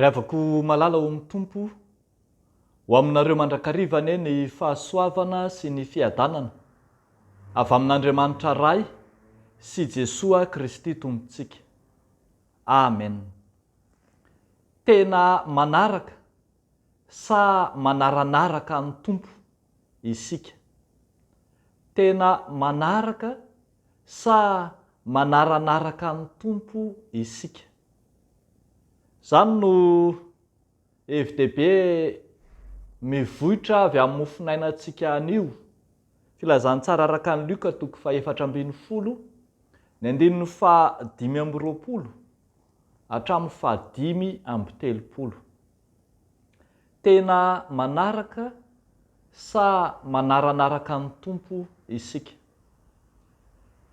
Ry havako malala ho amin'ny tompo ho aminareo mandrakarivany ny fahasoavana sy ny fiadanana avy amin'Andriamanitra ray sy Jesoa Kristy tompontsika. Amen. Tena manaraka sa manaranaraka ny tompo isika? Tena manaraka sa manaranaraka ny tompo isika? Zany no hevi-dehibe mivohitra avy amin'ny mofinainantsika anio. Filazantsara araka ny Luka 4:12, ny 5:20 hatramin'ny 5:30. Tena manaraka sa manaranaraka ny tompo isika?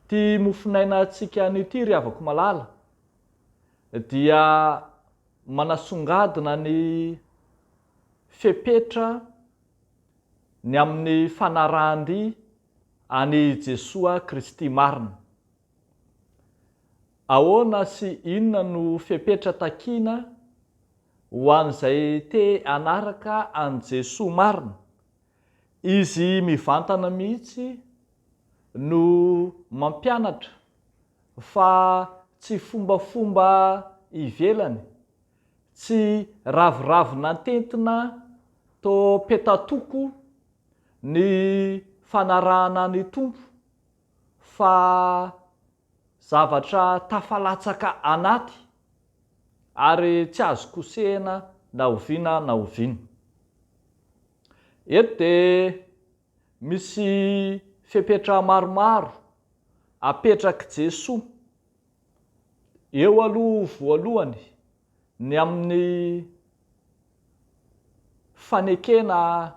Ty mofinainantsika anio ty ry havako malala dia manasongadina ny fepetra ny amin'ny fanarahan-dy any Jesoa Kristy marina. Ahoana sy inona no fepetra takiana ho an'izay te anaraka an' Jesoa marina? Izy mivantana mihitsy no mampianatra fa tsy fombafomba ivelany, tsy raviravina to petatoko ny fanarahana ny tompo, fa zavatra tafalatsaka anaty ary tsy azo kosehana na oviana na oviana. Eto dia misy fepetra maromaro apetraka Jesoa. Eo aloha voalohany ny amin'ny fanekena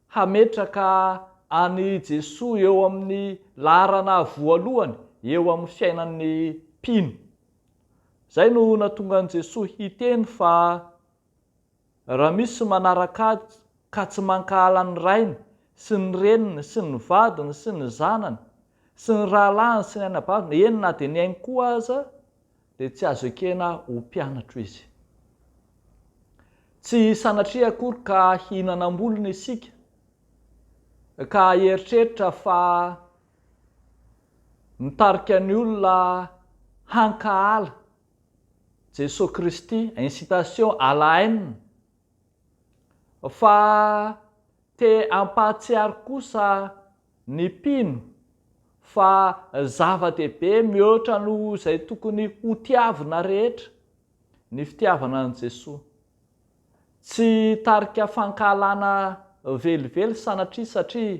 hametraka any Jesoa eo amin'ny laharana voalohany eo amin'ny fiainan'ny mpino. Zay no nahatonga an' Jesoa hiteny fa raha misy manaraka azy ka tsy mankahala ny rainy sy ny reniny sy ny vadiny sy ny zanany sy ny rahalahiny sy ny anabaviny, eny na dia ny ainy koa aza, dia tsy azo ekena ho mpianatro izy. Tsy sanatria akory ka hihinanam-bolona isika ka eritreritra fa mitarika ny olona hankahala Jesoa Kristy, incitation à la haine, fa te ampahatsiaro kosa ny mpino fa zava-dehibe mihoatra no izay tokony ho tiavina rehetra, ny fitiavana an' Jesoa. Tsy tarika fankahalana velively sanatria, satria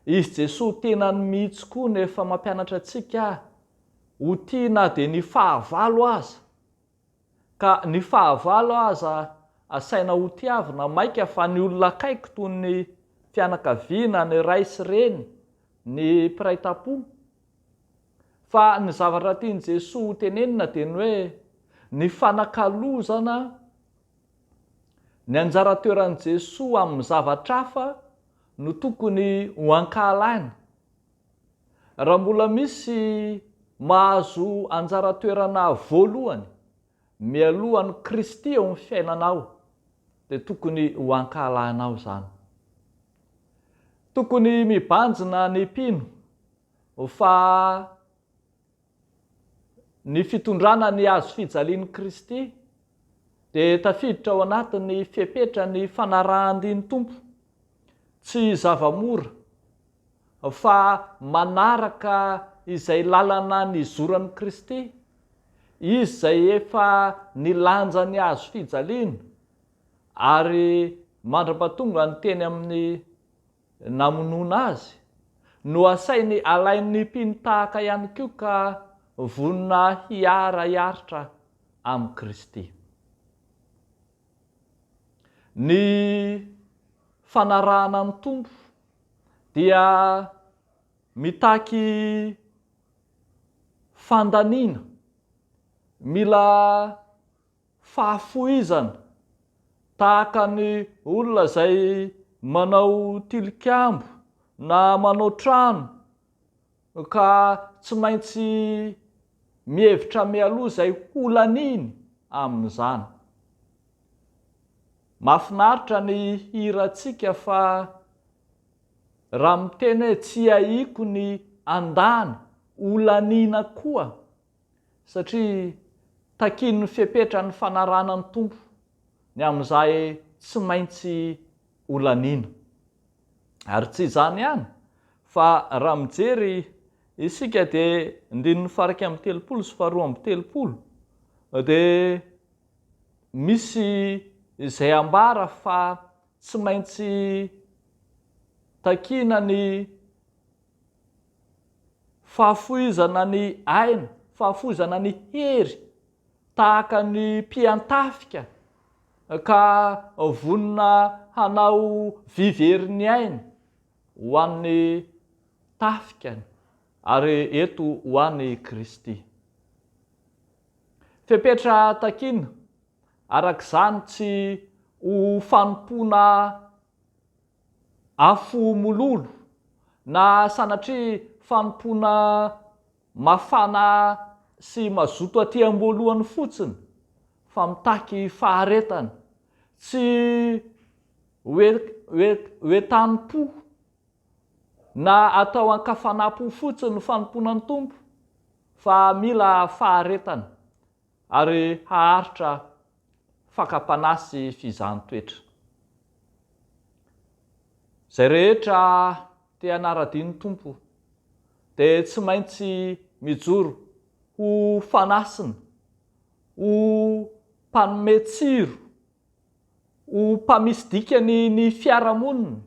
izy Jesoa tena ny mihitsy koa nefa mampianatra antsika ho tia na dia ny fahavalo aza. Ka ny fahavalo aza asaina ho tiavina maika, fa ny olona akaiky toy ny fianakaviana, ny ray sy reny, ny mpiray tam-po. Fa ny zavatra tian' Jesoa ho tenenina dia ny hoe ny fanakalozana, ny anjara toeran'i Jesoa amin'ny zavatra hafa no tokony ho ankahalaina. Raha mbola misy mahazo anjara toerana voalohany mialohan'ny Kristy eo amin'ny fiainanao, dia tokony ho ankahalainao zany. Tokony mibanjina ny mpino fa ny fitondrana ny azo fijalian'i Kristy dia tafiditra ao anatin'ny fepetra ny fanarahan-dy ny tompo. Tsy zavamora, fa manaraka izay lalana ny zoran'i Kristy, izy izay efa nilanja ny azo fijaliana ary mandra-pahatonga ny teny amin'ny namonoana azy, no asainy alain'ny mpino tahaka ihany koa ka vonona hiara-hiaritra amin'i Kristy. Ny fanarahana ny tompo dia mitaky fandaniana, mila fahafoizana tahaka ny olona izay manao tilikambo na manao trano ka tsy maintsy mihevitra mialoha izay ho laniny amin'izany. mahafinaritra ny hirantsika fa raha miteny hoe tsy aiko ny andany olaniana koa, satria takiny ny fepetra ny fanarana ny tompo ny amin'izay tsy maintsy olaniana. Ary tsy izany ihany fa raha mijery isika dia 9:30 sy 2:30 dia misy izay ambara fa tsy maintsy takina ny fahafoizana ny aina, fahafoizana ny hery tahaka ny mpiantafika ka vonina hanao viverin'ny aina ho an'ny tafikany ary eto ho an'ny Kristy. Fepetra takina arak'izany tsy ho fanompoana afo mololo na sanatria fanompoana mafana sy mazoto aty am-boalohany fotsiny fa mitaky faharetana, tsy hoetam-po na atao an-kafanampo fotsiny ny fanompoana ny tompo fa mila faharetana ary haharitra fakapanasy fizahantsoetra. Zay rehetra te hanara-diny tompo dia tsy maintsy mijoro ho fanasina, ho mpanome tsiro, ho mpamisy dikany ny fiarahamonina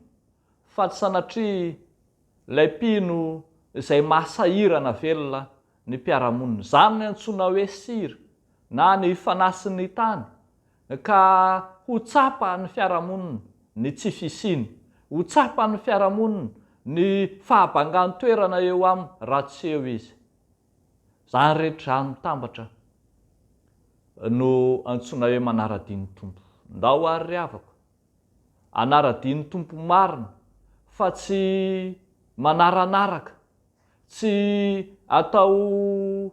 fa tsy sanatria ilay mpino izay mahasahirana velona ny mpiarahamonina. Zany ny antsoina hoe sira na ny fanasin'ny tany ka ho tsapa ny fiarahamonina ny tsy fisiany, ho tsapa ny fiarahamonina ny fahabangan-toerana eo aminy raha tsy eo izy. Zany rehetra mitambatra no antsoina hoe manara-diny tompo. Ndao ary ry havako, hanara-diny tompo marina fa tsy manaranaraka, tsy atao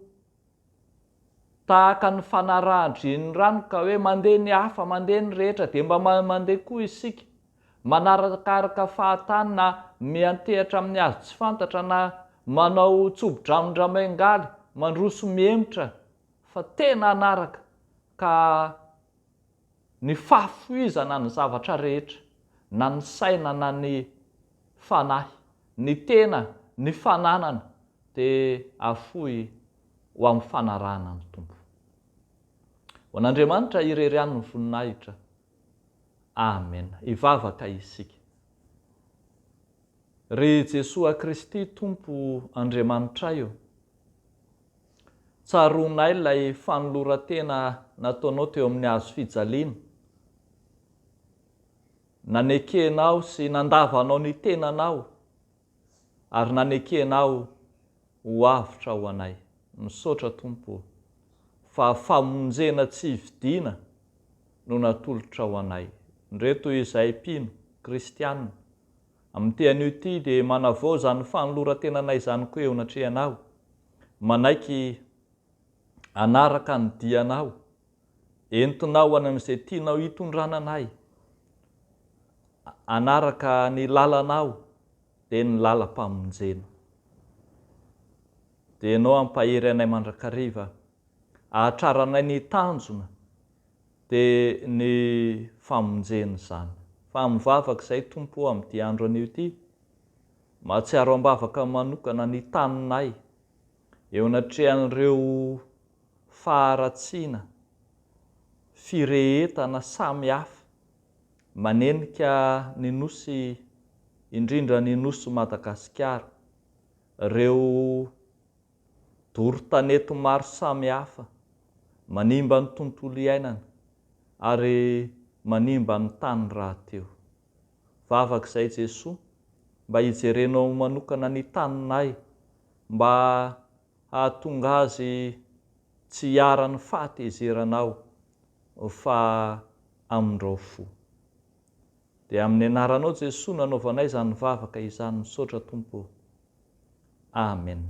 tahaka ny fanarahadrin'ny rano ka hoe mandeha ny hafa, mandeha ny rehetra dia mba mandeha koa isika, manarakaraka fahatany na miantehatra amin'ny hazo tsy fantatra na manao tsobo-dramondramaingaly, mandroso miemotra, fa tena hanaraka ka ny fahafoizana ny zavatra rehetra na ny saina na ny fanahy, ny tena, ny fananana dia afoy ho amin'ny fanarahana ny tompo. Ho an'Andriamanitra irery ihany ny voninahitra. Amen. Hivavaka isika. Ry Jesoa Kristy Tompo Andriamanitraio, tsaronay ilay fanoloran-tena nataonao teo amin'ny hazo fijaliana. Nanekenao sy nandavanao ny tenanao ary nanekenao ho avotra ho anay. Misaotra Tompo fa famonjena tsy hividiana no natolotra ho anay. Ndreto izay mpino kristianina amin'ny tean'io ity dia manavao izany fanoloran-tenanay izany koa eo anatrehanao, manaiky anaraka ny dianao, entinao any amin'izay tianao hitondrananay, anaraka ny lalanao dia ny lalam-pamonjena. Dia ianao ampahery anay mandrakariva, ahatraranay ny tanjona dia ny famonjena izany. Fa mivavaka izay Tompo amin'ity andro anio ity, mahatsiaro ambavaka manokana ny taninay eo anatrehan'ireo faharatsiana, firehetana samihafa manenika ny nosy, indrindra ny nosy Madagasikara, ireo doro-tanety maro samihafa manimba ny tontolo iainana ary manimba ny tany rahateo. Vavaka izay Jesoa, mba hijerenao manokana ny taninay, mba hahatonga azy tsy hiara-ny fahatezeranao fa amindrao fo. Dia amin'ny anaranao Jesoa nanaovanay izany vavaka izany. Misaotra Tompo. Amen.